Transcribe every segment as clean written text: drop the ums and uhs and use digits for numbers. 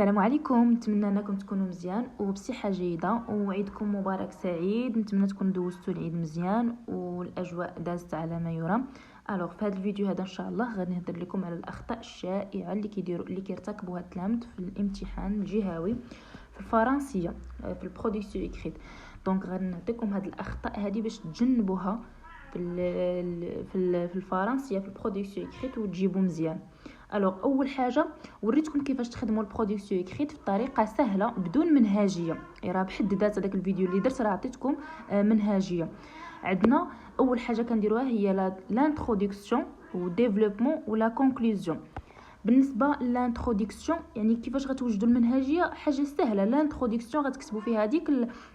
السلام عليكم. نتمنى انكم تكونوا مزيان وبصحه جيده وعيدكم مبارك سعيد. نتمنى تكونوا دوزتوا العيد مزيان والاجواء دازت على ما يرام. الوغ في هذا الفيديو هذا ان شاء الله غادي نهضر لكم على الاخطاء الشائعه اللي كيرتكبوها التلاميذ في الامتحان الجهوي في الفرنسيه في البرودكسيون ايكريت. دونك غادي نعطيكم هذه الاخطاء هذه باش تجنبوها في الفرنسيه في البرودكسيون ايكريت وتجيبوا مزيان. الوغ اول حاجه وريتكم كيفاش تخدموا البرودكسيون ايكريت بطريقه سهله بدون منهجيه. راه بحد ذات هذاك الفيديو اللي درت راه عطيتكم منهجيه. عندنا اول حاجه كنديروها هي لانتروداكسيون وديفلوبمون ولا كونكلوزيون. بالنسبه للانتروداكسيون يعني كيفاش غتوجدوا المنهجيه، حاجه سهله. لانتروداكسيون غتكتبوا فيها هذيك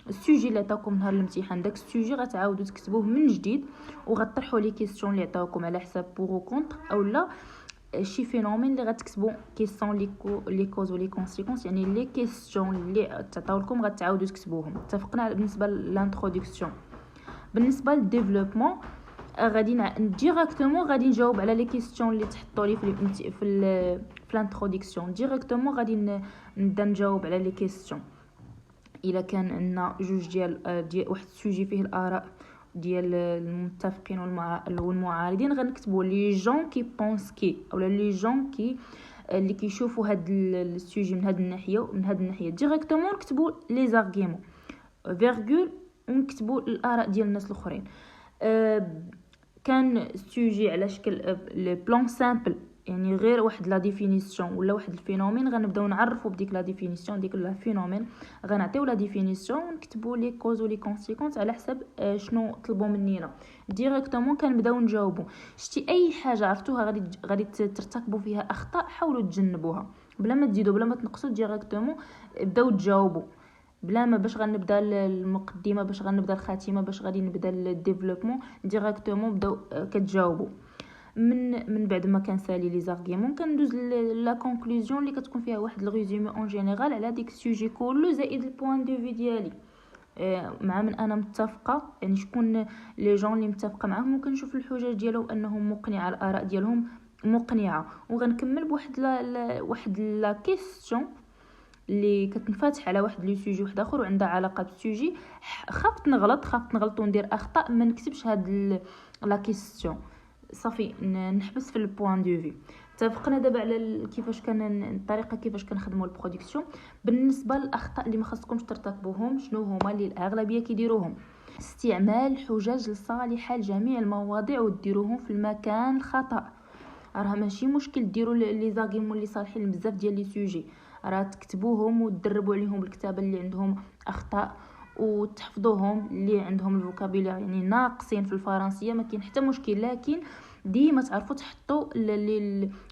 السوجي اللي عطاوكم نهار الامتحان، داك السوجي غتعاودوا تكتبوه من جديد وغطرحوا لي كيسيون اللي عطاوكم على حساب بور او كونتر اولا شي فينومين اللي غتكتبوا كيسون لي كوز ولي كونسيكونس، يعني لي كيسيون اللي تعطاو لكم غتعاودوا تكتبوهم. اتفقنا بالنسبه للانتروداكسيون. بالنسبه للديفلوبمون غادي ديريكتومون غادي نجاوب على لي كيسيون اللي تحطوا لي في الانتروداكسيون. ديريكتومون غادي نبدا نجاوب على لي كيسيون الا كان عندنا جوج ديال واحد السوجي فيه الاراء ديال المتفقين والمعارضين. غنكتبوا لي جون كي بونس كي اولا لي جون كي اللي كيشوفوا هاد السوجي من هاد الناحيه ومن هاد الناحيه. ديريكتومون نكتبوا لي زارغيمون فيرغول ونكتبوا الاراء ديال الناس الاخرين. كان سوجي على شكل لي بلان سامبل، يعني غير واحد لا ديفينيسيون ولا واحد الفينومين، غنبداو نعرفوا بديك لا ديفينيسيون ديك لا فينومين، غنعطيو لا ديفينيسيون ونكتبوا لي كوز ولي كونسيكونس على حسب شنو طلبوا مننا. ديريكتومون كنبداو نجاوبوا. شتي اي حاجه عرفتوها غادي ترتكبوا فيها اخطاء، حاولوا تجنبوها بلا ما تزيدوا بلا ما تنقصوا. ديريكتومون بداو تجاوبوا بلا ما باش غنبدا المقدمه باش غنبدا الخاتمه باش غادي نبدا الديفلوبمون. ديريكتومون بداو كتجاوبوا. من بعد ما كنسالي لي زارغيمون كندوز لا كونكلوزيون اللي كتكون فيها واحد الريزومي اون جينيرال على ديك السوجي كله زائد البوين دو في ديالي. مع من انا متفقه، يعني شكون لي جون اللي متفقه معاهم وكنشوف الحجج ديالهم انهم مقنعه، الاراء ديالهم مقنعه. وغنكمل بواحد واحد لا كيسيون اللي كتنفتح على واحد لو سوجي واحد اخر وعندها علاقه بالسوجي. خفت نغلط وندير اخطاء، ما نكتبش هاد لا كيسيون صافي، نحبس في البوين دو في. اتفقنا دابا على كيفاش الطريقه كيفاش كنخدموا البرودكسيون. بالنسبه للاخطاء اللي ما خصكمش ترتكبوهم شنو هما اللي الاغلبيه كيديروهم؟ استعمال حجج لصالح لجميع المواضيع وديروهم في المكان الخطا. راه ماشي مشكل ديروا لي زاغيمون اللي صالحين بزاف ديال لي سوجي، راه تكتبوهم وتدربوا عليهم الكتابه اللي عندهم اخطاء وتحفظوهم اللي عندهم الفوكابيلير يعني ناقصين في الفرنسيه. ما كاين حتى مشكل، لكن ديما تعرفوا تحطوا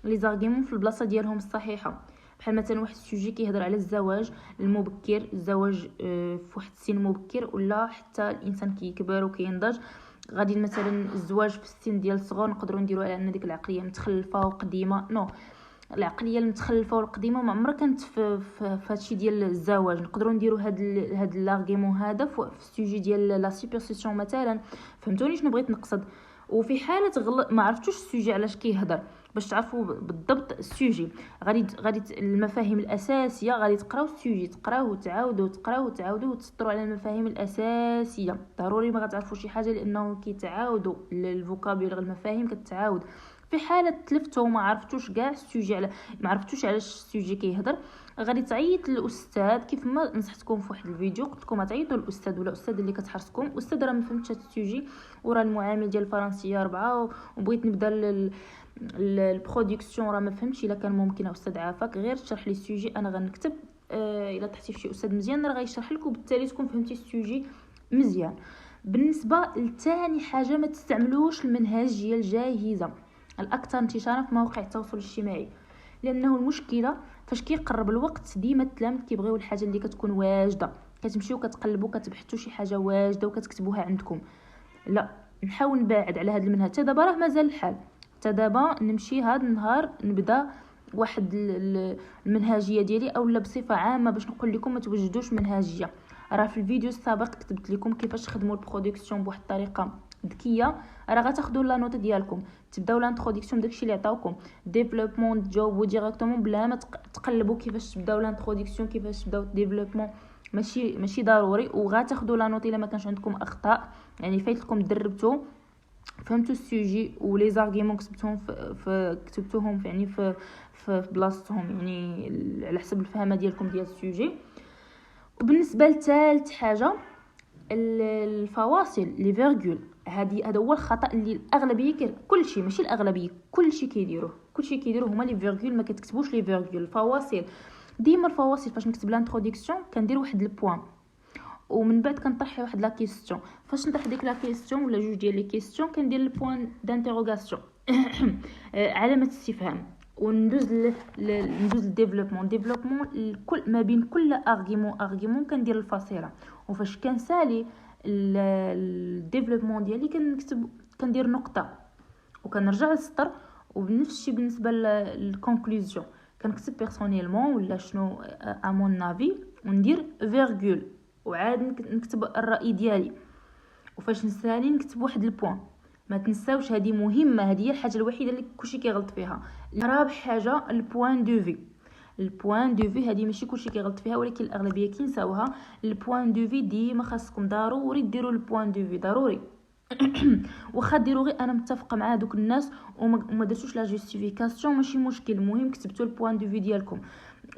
لي زارغيمون في البلاصه ديالهم الصحيحه. بحال مثلا واحد السوجي كيهضر على الزواج المبكر، الزواج في واحد السن مبكر ولا حتى الانسان كيكبر وكينضج. غادي مثلا الزواج في السن ديال الصغر نقدروا نديروا على ان ديك العقليه متخلفه وقديمه. العقليه المتخلفه والقديمه ما عمرها كانت في هادشي ديال الزواج. نقدروا نديروا هاد لارغيمون هذا في السوجي ديال لا سوبرسيسيون مثلا. فهمتوني شنو بغيت نقصد؟ وفي حاله ما عرفتوش السوجي علاش كيهضر، باش تعرفوا بالضبط السوجي غادي المفاهيم الاساسيه غادي تقراو السوجي، تقراوه وتعاودوا وتسطروا على المفاهيم الاساسيه. ضروري ما غتعرفوا شي حاجه لانه كيتعاودوا الفوكابيولار، المفاهيم كتعاود. في حاله تلفتوا وما عرفتوش كاع السوجي ما عرفتوش علاش السوجي كيهضر، غادي تعيط للاستاذ كيف ما نصحتكم في واحد الفيديو. قلت لكم تعيطوا للاستاذ ولا الاستاذ اللي كتحرصكم. استاذ راه ما فهمتش هذا السوجي وراه المعامل ديال الفرنسيه 4 وبغيت نبدا البرودكسيون راه ما فهمتش. الا كان ممكن استاذ عافاك غير تشرح لي السوجي، انا غنكتب الا طحتي في شي استاذ مزيان راه غيشرح لك وبالتالي تكون فهمتي السوجي مزيان. بالنسبه لثاني حاجه ما تستعملوش المنهجيه الجاهزه الاكثر انتشارا في مواقع التواصل الاجتماعي، لانه المشكله فاش كيقرب الوقت ديما التلاميذ كيبغيو الحاجه اللي كتكون واجده. كتمشيو كتقلبوا كتبحثوا شي حاجه واجده وكتكتبوها عندكم. لا، نحاول نبعد على هذا المنهج. حتى دابا راه مازال الحال، حتى دابا نمشي هذا النهار نبدا واحد المنهجيه ديالي اولا بصفه عامه باش نقول لكم ما توجدوش منهجيه. راه في الفيديو السابق كتبت لكم كيفاش تخدموا البرودكسيون بواحد الطريقه ذكيه. راه غتاخذوا لا نوت ديالكم، تبداو لانتروداكسيون داكشي اللي عطاوكم، ديفلوبمون تجاوبوا ديريكتومون بلا ما تقلبوا كيفاش تبداو لانتروداكسيون كيفاش تبداو ديفلوبمون. ماشي ضروري، وغتاخذوا لا نوت الا ما كانش عندكم اخطاء. يعني فايتلكم دربتوا فهمتوا السوجي ولي زارغيمون كتبتوهم يعني في بلاصتهم، يعني على حسب الفهمه ديالكم ديال السوجي. وبالنسبه لثالث حاجه الفواصل لي فيرغول، هذا هو الخطا اللي الاغلبيه كلشي ماشي الاغلبيه كلشي كيديروه هما لي فيرغول. ما كتكتبوش لي فيرغول الفواصل. ديما الفواصل فاش نكتب لانتروداكسيون كندير واحد البوين، ومن بعد كنطرح واحد لا كيسيون. فاش نطرح ديك لا كيسيون ولا جوج ديال لي كيسيون كندير البوين دانتيروغاسيون علامه استفهام، وندوز للديفلوبمون. كل ما بين كل ارغيمون كندير الفاصله. وفاش كنسالي الديفلوبمون ديالي كندير نقطه وكنرجع للسطر. وبنفس الشيء بالنسبه للكونكلوزيون كنكتب بيرسونيلمون ولا شنو امون نافي وندير فيرغول وعاد نكتب الراي ديالي. وفاش نسالي نكتب واحد البوين. ما تنساوش هذه مهمه، هذه هي الحاجه الوحيده اللي كلشي كيغلط فيها. رابع حاجه البوين دو في هذه ماشي كلشي كيغلط فيها ولكن الاغلبيه كينساوها. البوين دو في ديما خاصكم ضروري ديروا البوين دو في ضروري. واخا ديروا غير انا متفقه مع دوك الناس وما درتوش لا جوستيفيكاسيون ماشي مشكل، المهم كتبتوا البوين دو في ديالكم.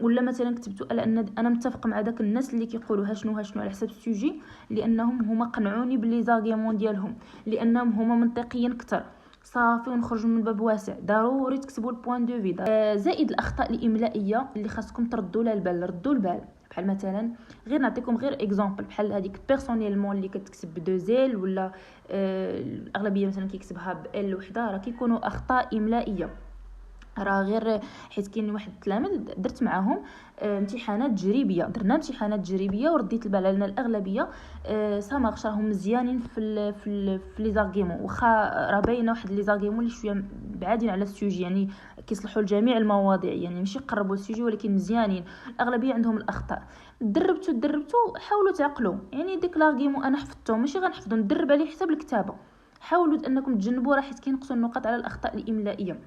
ولا مثلا كتبتوا انا متفق مع داك الناس اللي كيقولوا ها شنو على حسب السوجي، لانهم هما قنعوني باللي زارغيمون ديالهم، لانهم هما منطقيين اكثر. صافي ونخرجوا من باب واسع. ضروري تكتبوا البوين دو في. زائد الاخطاء الاملائيه اللي خاصكم تردوا لها البال. بحال مثلا غير نعطيكم غير اكزامبل بحال هذيك بيرسونيلمون اللي كتكتب بدو زيل ولا الاغلبيه مثلا كيكتبها بال وحده، راه كيكونوا اخطاء املائيه. راه غير حيت كاين واحد التلاميذ درت معاهم امتحانات تجريبيه، درنا امتحانات تجريبيه ورديت البال على الاغلبيه سامارش راهم مزيانين في لي زارغيمون. واخا راه باينه واحد لي زارغيمون اللي شويه بعادين على السوجي، يعني كيصلحوا لجميع المواضيع، يعني ماشي يقربوا السوجي ولكن مزيانين. الاغلبيه عندهم الاخطاء. دربتوا حاولوا تعقلوا، يعني ديك لارغيمون انا حفظته ماشي غنحفظو ندرب عليه حسب الكتابه. حاولوا انكم تجنبوا، راه حيت كينقصوا النقاط على الاخطاء الاملائيه.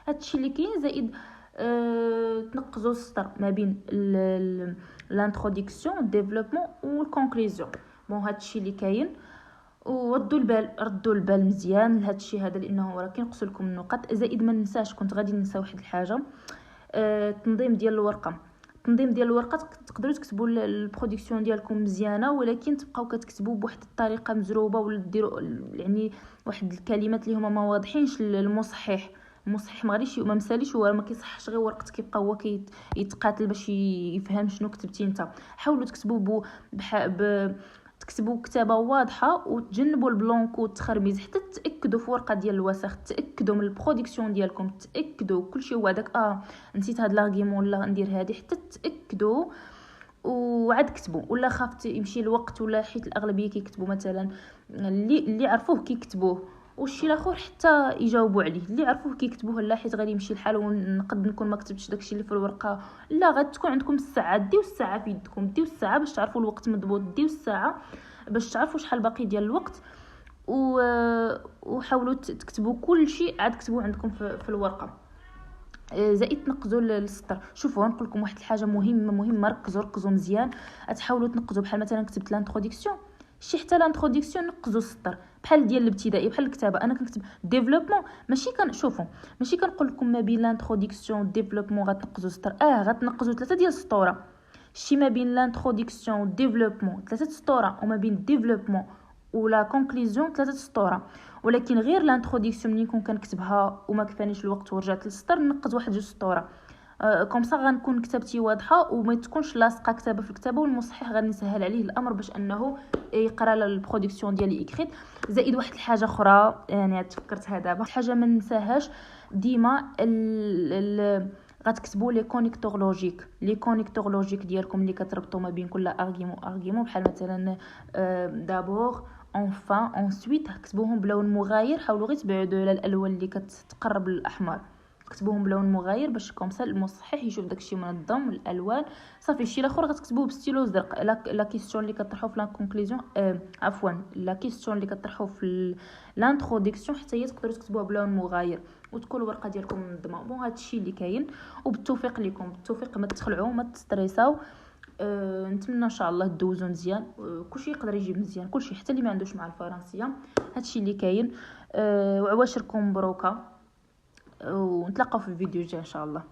هادشي اللي كاين. زائد تنقزوا السطر ما بين لانتروداكسيون الديفلوبمون والكونكلوزيون. هادشي اللي كاين. ردوا البال مزيان لهادشي هذا لانه راه كينقصوا لكم النقاط. زائد ما ننساش، كنت غادي ننسى واحد الحاجه، التنظيم ديال الورقه. تقدروا تكتبوا البرودكسيون ديالكم مزيانه ولكن تبقاو كتكتبوا بواحد الطريقه مزروبه ولا ديروا يعني واحد الكلمات اللي هما ما واضحينش. المصحح ما غاديش ما مساليش، هو ما كيصحش غير ورقه كيبقى هو يتقاتل باش يفهم شنو كتبتي انت. حاولوا تكتبوا تكتبوا كتابه واضحه وتجنبوا البلونكو والتخربيز حتى تاكدوا في ورقه ديال الوسخ، تاكدوا من البرودكسيون ديالكم، تاكدوا كلشي هو داك نسيت هاد لارغيمون ولا ندير هادي، حتى تاكدوا وعاد كتبوا. ولا خافت يمشي الوقت ولا حيت الاغلبيه كيكتبوا مثلا اللي عرفوه كيكتبوه والشي الاخر حتى يجاوبوا عليه. اللي عرفوه كيكتبوه لا حيت غادي يمشي الحال ونقد نكون ما كتبتش داكشي اللي في الورقه. لا غادي تكون عندكم الساعه، ديو الساعه في يدكم، ديو الساعه باش تعرفوا الوقت مضبوط، ديو الساعه باش تعرفوا شحال باقي ديال الوقت. وحاولوا تكتبوا كل شيء عاد كتبوه عندكم في الورقه. زائد تنقزوا السطر. شوفوا نقول لكم واحد الحاجه مهمه ركزوا مزيان. تحاولوا تنقزوا بحال مثلا كتبت لانتروداكسيون شي حتى لانتروداكسيون نقزوا السطر بحال ديال الابتدائي بحال الكتابه. انا كنكتب ديفلوبمون ماشي كنقول لكم ما بين لانتروداكسيون والديفلوبمون غتنقزوا السطر، غتنقزوا 3 ديال السطوره. شي ما بين لانتروداكسيون والديفلوبمون 3 سطوره، وما بين الديفلوبمون ولا كونكلوزيون 3 سطوره. ولكن غير لانتروداكسيون ملي نكون كنكتبها وما كفانيش الوقت ورجعت للسطر نقز واحد 2 سطوره. كوم صا غنكون كتابتي واضحه وما تكونش لاصقه كتابه في الكتابه، والمصحح غادي نسهل عليه الامر باش انه يقرا البرودكسيون ديالي اكريت. زائد واحد الحاجه اخرى يعني تفكرتها دابا، حاجه ما ننساهاش ديما غتكتبوا لي كونيكتور لوجيك ديالكم اللي كتربطوا ما بين كل ارغيمون بحال مثلا دابور enfin ensuite كتبوهم بلون مغاير. حاولوا غير تبعدوا على الالوان اللي كتقرب للاحمر. كتبوهم بلون مغاير باش كومسا المصحح يشوف داكشي منظم الالوان صافي. الشيء الاخر غتكتبوه بستيلو زرق. لا كيسيون اللي كطرحوا في لا كونكلوزيون عفوا لا كيسيون اللي كطرحوا في لانتروداكسيون حتى هي تقدروا تكتبوها بلون مغاير وتكون الورقه ديالكم منظمه. بون هادشي اللي كاين، وبالتوفيق لكم، بالتوفيق، ما تخلعوا ما تستريساو. نتمنى ان شاء الله دوزو مزيان. كلشي يقدر يجيب مزيان، كلشي حتى اللي ما عندوش مع الفرنسيه. هادشي اللي كاين. وعواشركم مبروكه، ونتلاقاو في الفيديو الجاي ان شاء الله.